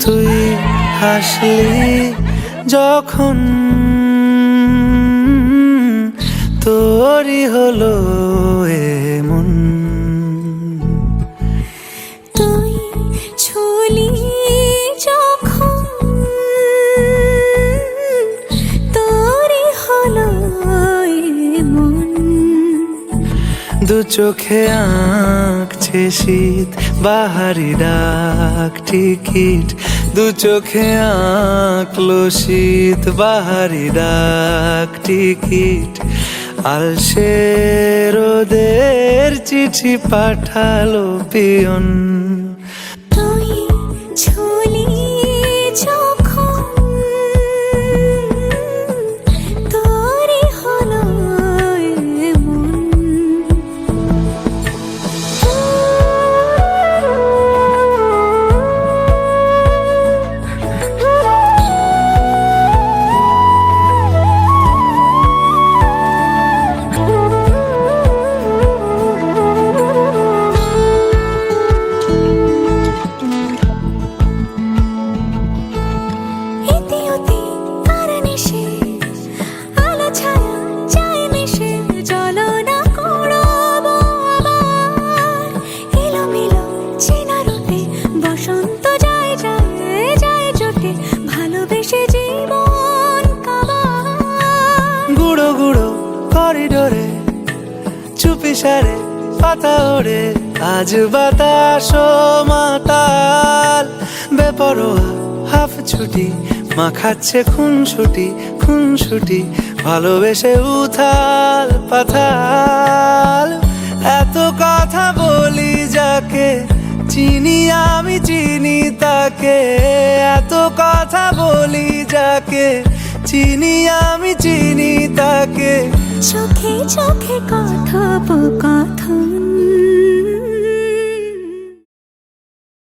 তুই হাসলি যখন তোরই হলো এমন, তুই ছুলি যখন তোরই হলো এমন। দু চোখে আঁকছে শীত বাহারি ডাক টিকিট, দু চোখে আঁকলো শীত বাহারি ডাক টিকিট। আলসে রোদের চিঠি পাঠালো পিয়ন, তুই ছুলি যখন তোরই হলো এমন। গুঁড়ো গুঁড়ো করিডোরে চুপি সারে পাতা ওড়ে, আজ বাতাস মাতাল বেপরোয়া হাফ ছুটি, মাখাচ্ছে খুনসুটি ভালোবেসে উথাল পাথাল। এত কথা বলি যাকে চিনি আমি চিনি তাকে, এত কথা বলি যাকে চিনি আমি চিনি তাকে। চোখে চোখে কথোপকথন